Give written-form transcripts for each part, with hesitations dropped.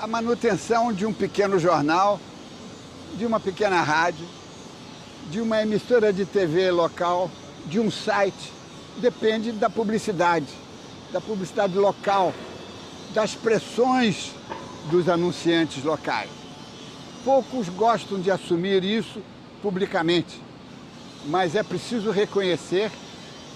A manutenção de um pequeno jornal, de uma pequena rádio, de uma emissora de TV local, de um site, depende da publicidade local, das pressões dos anunciantes locais. Poucos gostam de assumir isso publicamente, mas é preciso reconhecer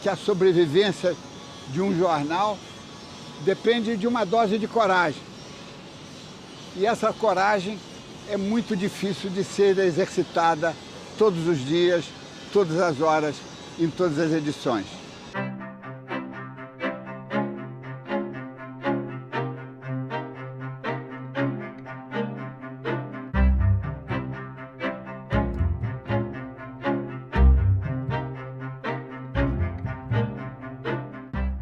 que a sobrevivência de um jornal depende de uma dose de coragem. E essa coragem é muito difícil de ser exercitada todos os dias, todas as horas, em todas as edições.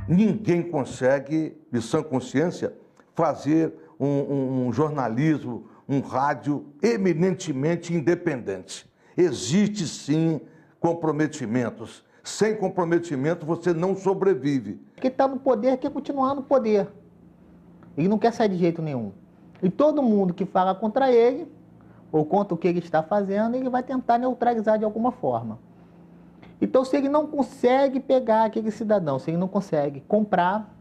Ninguém consegue, de sã consciência, fazer um jornalismo, um rádio eminentemente independente. Existe, sim, comprometimentos. Sem comprometimento, você não sobrevive. Quem está no poder quer continuar no poder. Ele não quer sair de jeito nenhum. E todo mundo que fala contra ele, ou contra o que ele está fazendo, ele vai tentar neutralizar de alguma forma. Então, se ele não consegue pegar aquele cidadão, se ele não consegue comprar,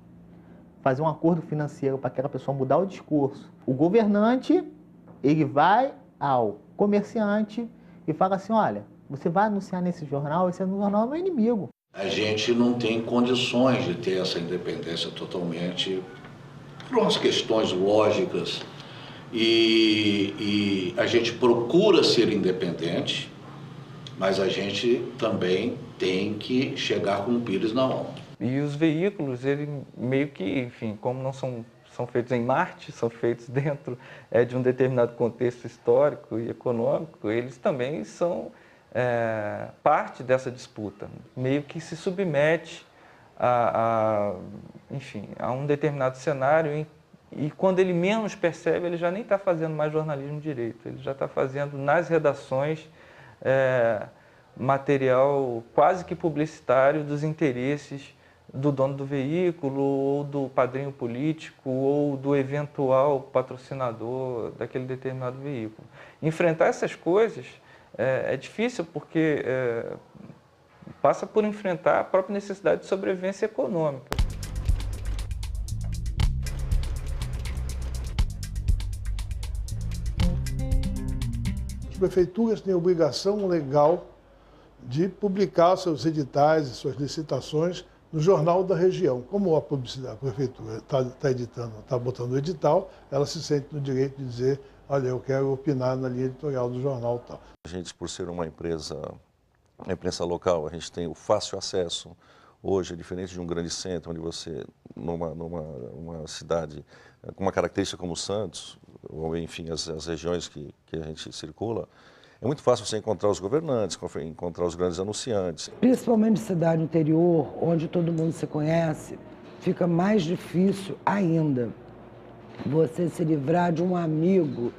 fazer um acordo financeiro para aquela pessoa mudar o discurso, o governante, ele vai ao comerciante e fala assim, olha, você vai anunciar nesse jornal, esse jornal é meu inimigo. A gente não tem condições de ter essa independência totalmente por umas questões lógicas e a gente procura ser independente, mas a gente também tem que chegar com o pires na mão. E os veículos, ele meio que, enfim, como não são feitos em Marte, são feitos dentro de um determinado contexto histórico e econômico, eles também são parte dessa disputa, meio que se submete enfim, a um determinado cenário e quando ele menos percebe, ele já nem está fazendo mais jornalismo direito, ele já está fazendo nas redações material quase que publicitário dos interesses do dono do veículo, ou do padrinho político, ou do eventual patrocinador daquele determinado veículo. Enfrentar essas coisas é difícil porque passa por enfrentar a própria necessidade de sobrevivência econômica. As prefeituras têm obrigação legal de publicar seus editais e suas licitações no jornal da região. Como a prefeitura está editando, está botando o edital, ela se sente no direito de dizer, olha, eu quero opinar na linha editorial do jornal tal. A gente, por ser uma imprensa local, a gente tem o fácil acesso. Hoje, é diferente de um grande centro, onde você, numa cidade com uma característica como Santos, ou enfim, as regiões que a gente circula, é muito fácil você encontrar os governantes, encontrar os grandes anunciantes. Principalmente cidade interior, onde todo mundo se conhece, fica mais difícil ainda você se livrar de um amigo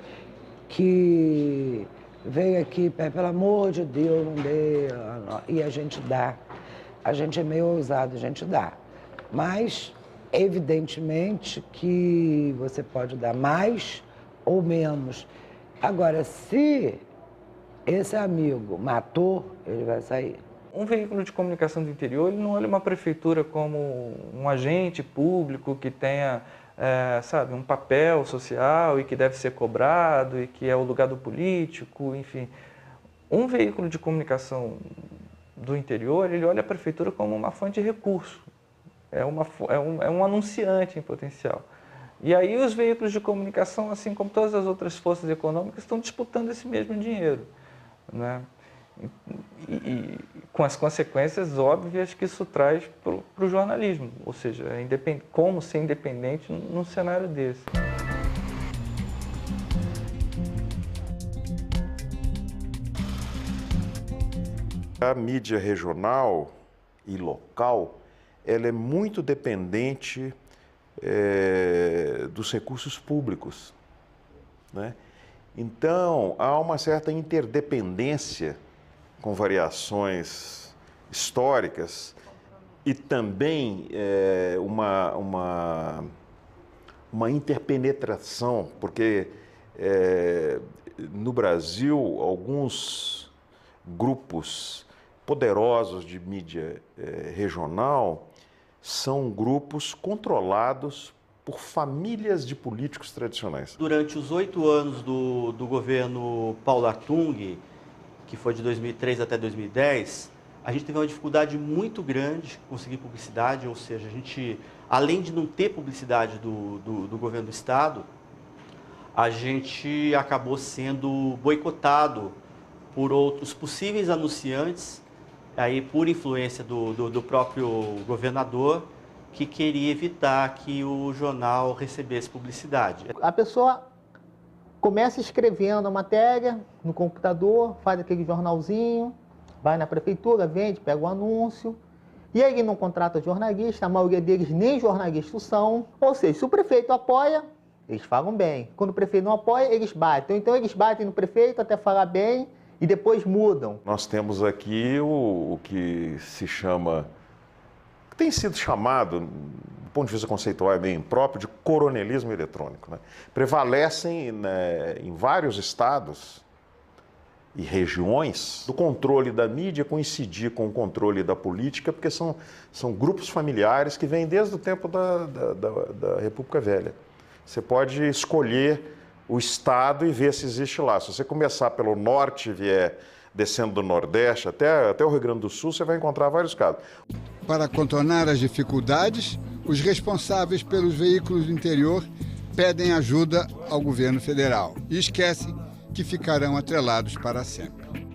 que veio aqui, pelo amor de Deus, não dê, e a gente dá. A gente é meio ousado, a gente dá. Mas, evidentemente, que você pode dar mais ou menos. Agora, se esse amigo matou, ele vai sair. Um veículo de comunicação do interior, ele não olha uma prefeitura como um agente público que tenha, sabe, um papel social e que deve ser cobrado e que é o lugar do político, enfim. Um veículo de comunicação do interior, ele olha a prefeitura como uma fonte de recurso. É um anunciante em potencial. E aí os veículos de comunicação, assim como todas as outras forças econômicas, estão disputando esse mesmo dinheiro, né? E com as consequências óbvias que isso traz para o jornalismo, ou seja, como ser independente num cenário desse. A mídia regional e local, ela é muito dependente dos recursos públicos, né? Então, há uma certa interdependência com variações históricas e também uma interpenetração, porque no Brasil, alguns grupos poderosos de mídia regional são grupos controlados por famílias de políticos tradicionais. Durante os 8 anos do governo Paulo Artung, que foi de 2003 até 2010, a gente teve uma dificuldade muito grande de conseguir publicidade, ou seja, a gente, além de não ter publicidade do governo do Estado, a gente acabou sendo boicotado por outros possíveis anunciantes, aí por influência do próprio governador, que queria evitar que o jornal recebesse publicidade. A pessoa começa escrevendo a matéria no computador, faz aquele jornalzinho, vai na prefeitura, vende, pega o anúncio, e aí não contrata jornalista, a maioria deles nem jornalistas são. Ou seja, se o prefeito apoia, eles falam bem. Quando o prefeito não apoia, eles batem. Então eles batem no prefeito até falar bem e depois mudam. Nós temos aqui o que se chama, que tem sido chamado, do ponto de vista conceitual é bem próprio, de coronelismo eletrônico, né? Prevalecem, né, em vários estados e regiões do controle da mídia coincidir com o controle da política, porque são grupos familiares que vêm desde o tempo da República Velha. Você pode escolher o estado e ver se existe lá. Se você começar pelo norte e vier descendo do Nordeste até o Rio Grande do Sul, você vai encontrar vários casos. Para contornar as dificuldades, os responsáveis pelos veículos do interior pedem ajuda ao governo federal e esquecem que ficarão atrelados para sempre.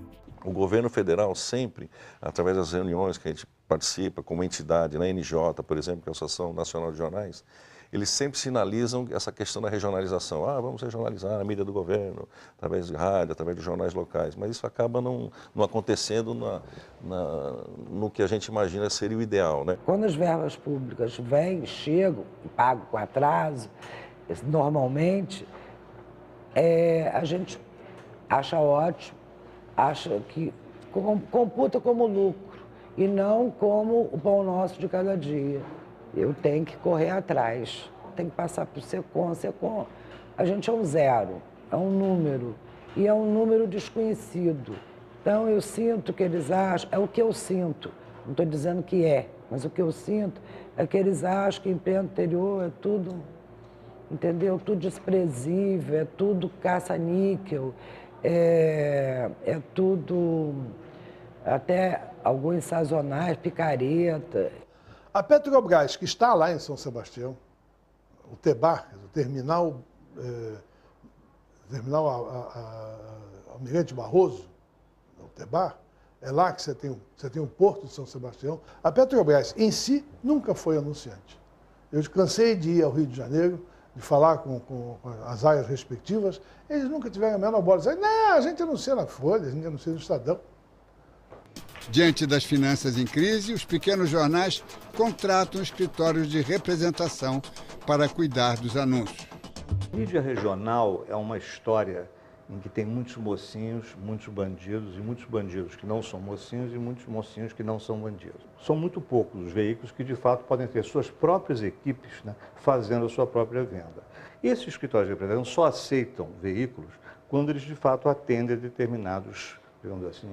O governo federal sempre, através das reuniões que a gente participa como entidade, na NJ, por exemplo, que é a Associação Nacional de Jornais, eles sempre sinalizam essa questão da regionalização. Vamos regionalizar a mídia do governo, através de rádio, através de jornais locais. Mas isso acaba não acontecendo no que a gente imagina seria o ideal, né? Quando as verbas públicas vêm, chegam, pagam com atraso, normalmente, a gente acha ótimo, acha que computa como lucro e não como o pão nosso de cada dia. Eu tenho que correr atrás, tenho que passar para o SECOM. SECOM, a gente é um zero, é um número, e é um número desconhecido. Então eu sinto que eles acham, é o que eu sinto, não estou dizendo que é, mas o que eu sinto é que eles acham que emprego anterior é tudo, entendeu? Tudo desprezível, é tudo caça-níquel, é tudo, até alguns sazonais, picareta. A Petrobras, que está lá em São Sebastião, o TEBAR, o terminal Almirante Barroso, o TEBAR, é lá que você tem o Porto de São Sebastião. A Petrobras, em si, nunca foi anunciante. Eu cansei de ir ao Rio de Janeiro, de falar com as áreas respectivas, eles nunca tiveram a menor bola. Disseram, não, a gente anuncia na Folha, a gente anuncia no Estadão. Diante das finanças em crise, os pequenos jornais contratam escritórios de representação para cuidar dos anúncios. Mídia regional é uma história em que tem muitos mocinhos, muitos bandidos, e muitos bandidos que não são mocinhos e muitos mocinhos que não são bandidos. São muito poucos os veículos que, de fato, podem ter suas próprias equipes, né, fazendo a sua própria venda. Esses escritórios de representação só aceitam veículos quando eles, de fato, atendem a determinados, digamos assim,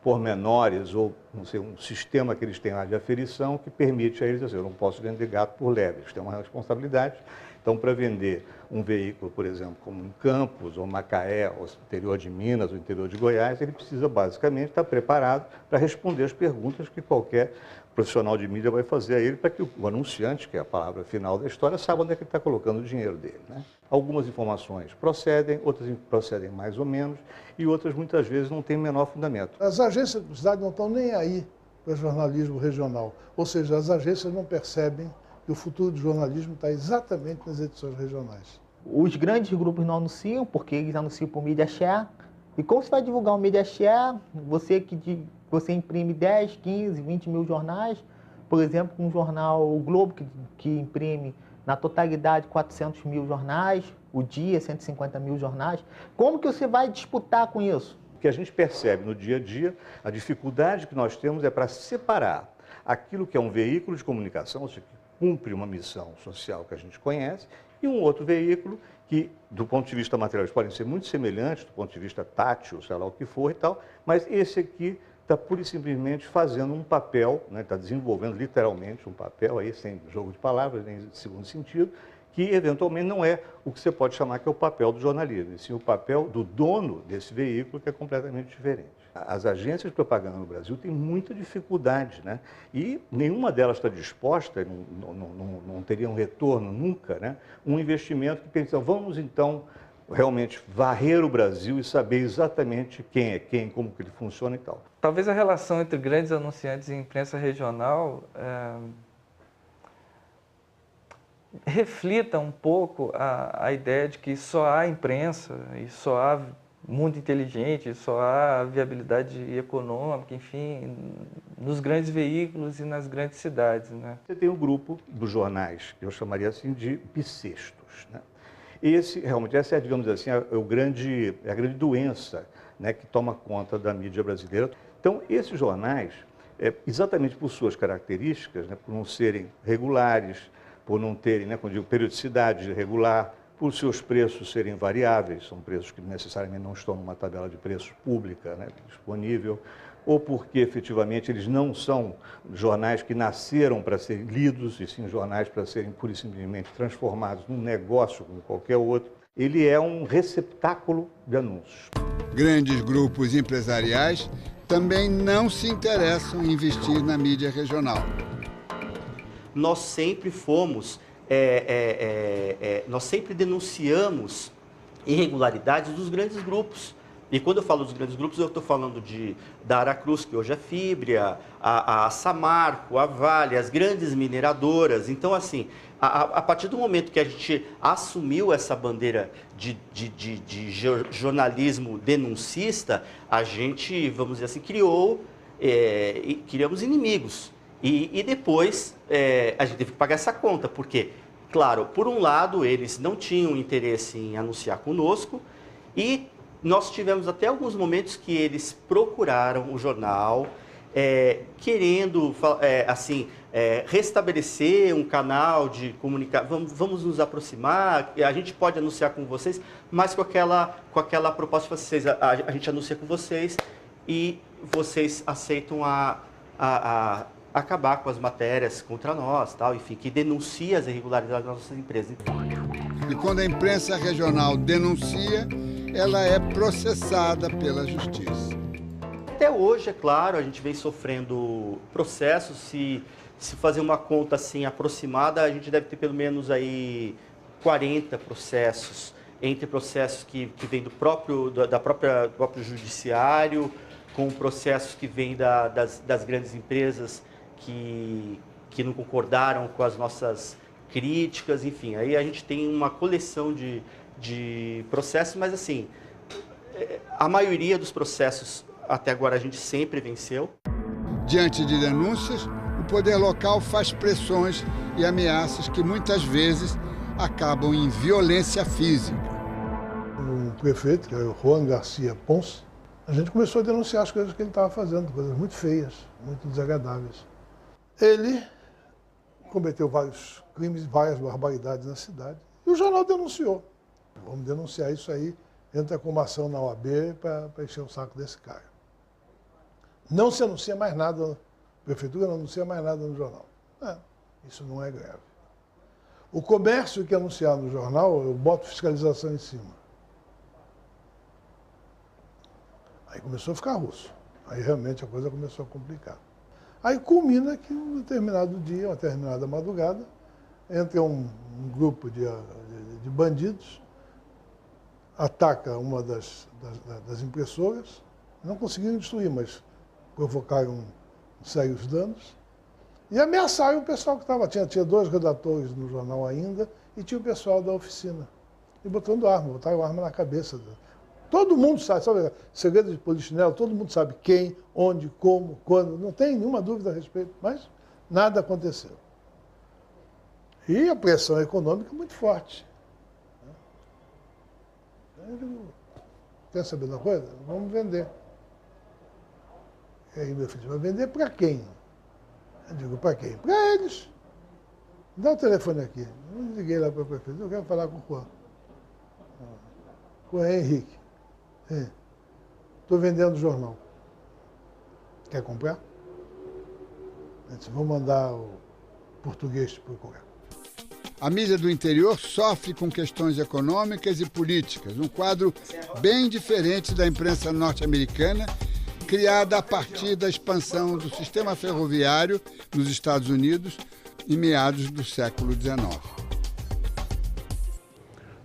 pormenores ou, não sei, um sistema que eles têm lá de aferição que permite a eles dizer, eu não posso vender gato por lebre, eles têm uma responsabilidade. Então, para vender um veículo, por exemplo, como em Campos, ou Macaé, ou interior de Minas, ou interior de Goiás, ele precisa basicamente estar preparado para responder as perguntas que qualquer profissional de mídia vai fazer a ele, para que o anunciante, que é a palavra final da história, saiba onde é que ele está colocando o dinheiro dele, né? Algumas informações procedem, outras procedem mais ou menos, e outras muitas vezes não têm o menor fundamento. As agências de publicidade não estão nem aí para o jornalismo regional, ou seja, as agências não percebem que o futuro do jornalismo está exatamente nas edições regionais. Os grandes grupos não anunciam, porque eles anunciam por mídia share. E como você vai divulgar um mídia share? Você imprime 10, 15, 20 mil jornais, por exemplo, com o jornal O Globo, que imprime na totalidade 400 mil jornais, o Dia 150 mil jornais. Como que você vai disputar com isso? O que a gente percebe no dia a dia, a dificuldade que nós temos é para separar aquilo que é um veículo de comunicação, ou seja, que cumpre uma missão social que a gente conhece, E um outro veículo que, do ponto de vista material, eles podem ser muito semelhantes, do ponto de vista tátil, sei lá o que for e tal, mas esse aqui está pura e simplesmente fazendo um papel, né, está desenvolvendo literalmente um papel, aí sem jogo de palavras, nem segundo sentido, que eventualmente não é o que você pode chamar que é o papel do jornalismo, e sim o papel do dono desse veículo, que é completamente diferente. As agências de propaganda no Brasil têm muita dificuldade, né? E nenhuma delas está disposta, não teria um retorno nunca, né? Um investimento que pensa, vamos então realmente varrer o Brasil e saber exatamente quem é quem, como que ele funciona e tal. Talvez a relação entre grandes anunciantes e imprensa regional reflita um pouco a ideia de que só há imprensa e só há mundo inteligente, só há viabilidade econômica, enfim, nos grandes veículos e nas grandes cidades, né? Você tem um grupo dos jornais, que eu chamaria assim de bissextos, né? Esse, realmente, essa é, digamos assim, a grande doença, né, que toma conta da mídia brasileira. Então, esses jornais, exatamente por suas características, né, por não serem regulares, por não terem, né, quando eu digo periodicidade regular, por seus preços serem variáveis, são preços que necessariamente não estão numa tabela de preços pública, né, disponível, ou porque efetivamente eles não são jornais que nasceram para serem lidos, e sim jornais para serem pura e simplesmente transformados num negócio como qualquer outro. Ele é um receptáculo de anúncios. Grandes grupos empresariais também não se interessam em investir na mídia regional. Nós sempre fomos, nós sempre denunciamos irregularidades dos grandes grupos. E quando eu falo dos grandes grupos, eu estou falando da Aracruz, que hoje é Fibria, a Samarco, a Vale, as grandes mineradoras. Então, assim, a partir do momento que a gente assumiu essa bandeira de jornalismo denuncista, a gente, vamos dizer assim, criamos inimigos. E depois a gente teve que pagar essa conta, porque, claro, por um lado, eles não tinham interesse em anunciar conosco e nós tivemos até alguns momentos que eles procuraram o jornal, querendo, restabelecer um canal de comunicação, vamos nos aproximar, a gente pode anunciar com vocês, mas com aquela proposta de vocês, a gente anuncia com vocês e vocês aceitam acabar com as matérias contra nós, tal, enfim, que denuncia as irregularidades das nossas empresas. E quando a imprensa regional denuncia, ela é processada pela justiça. Até hoje, é claro, a gente vem sofrendo processos. Se fazer uma conta assim aproximada, a gente deve ter pelo menos aí 40 processos, entre processos que vêm do próprio judiciário, com processos que vêm das grandes empresas que não concordaram com as nossas críticas, enfim. Aí a gente tem uma coleção de processos, mas assim, a maioria dos processos até agora a gente sempre venceu. Diante de denúncias, o poder local faz pressões e ameaças que muitas vezes acabam em violência física. O prefeito, que é o Juan Garcia Ponce, a gente começou a denunciar as coisas que ele estava fazendo, coisas muito feias, muito desagradáveis. Ele cometeu vários crimes, várias barbaridades na cidade, e o jornal denunciou. Vamos denunciar isso aí, entra com uma ação na OAB para encher o saco desse cara. Não se anuncia mais nada, a prefeitura não anuncia mais nada no jornal. Isso não é grave. O comércio que anunciar no jornal, eu boto fiscalização em cima. Aí começou a ficar russo. Aí realmente a coisa começou a complicar. Aí culmina que um determinado dia, uma determinada madrugada, entra um grupo de bandidos, ataca uma das impressoras, não conseguiram destruir, mas provocaram sérios danos, e ameaçaram o pessoal que estava. Tinha 2 redatores no jornal ainda, e tinha o pessoal da oficina. E botaram arma na cabeça. Todo mundo sabe, segredo de polichinelo, todo mundo sabe quem, onde, como, quando, não tem nenhuma dúvida a respeito, mas nada aconteceu. E a pressão econômica muito forte. Eu digo, quer saber de uma coisa? Vamos vender. E aí meu filho, vai vender para quem? Eu digo, para quem? Para eles. Dá o telefone aqui. Eu liguei lá para o prefeito, eu quero falar com o Juan. Juan Henrique. Estou vendendo o jornal. Quer comprar? Eu disse, vou mandar o português para procurar. A mídia do interior sofre com questões econômicas e políticas, um quadro bem diferente da imprensa norte-americana, criada a partir da expansão do sistema ferroviário nos Estados Unidos em meados do século XIX.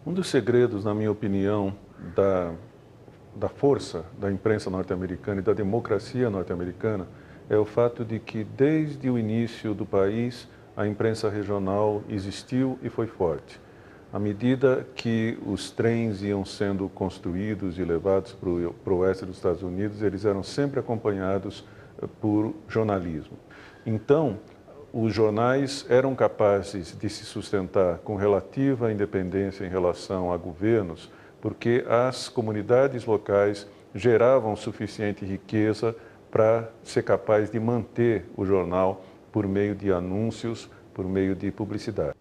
Um dos segredos, na minha opinião, da força da imprensa norte-americana e da democracia norte-americana é o fato de que, desde o início do país, a imprensa regional existiu e foi forte. À medida que os trens iam sendo construídos e levados para o oeste dos Estados Unidos, eles eram sempre acompanhados por jornalismo. Então, os jornais eram capazes de se sustentar com relativa independência em relação a governos, porque as comunidades locais geravam suficiente riqueza para ser capaz de manter o jornal por meio de anúncios, por meio de publicidade.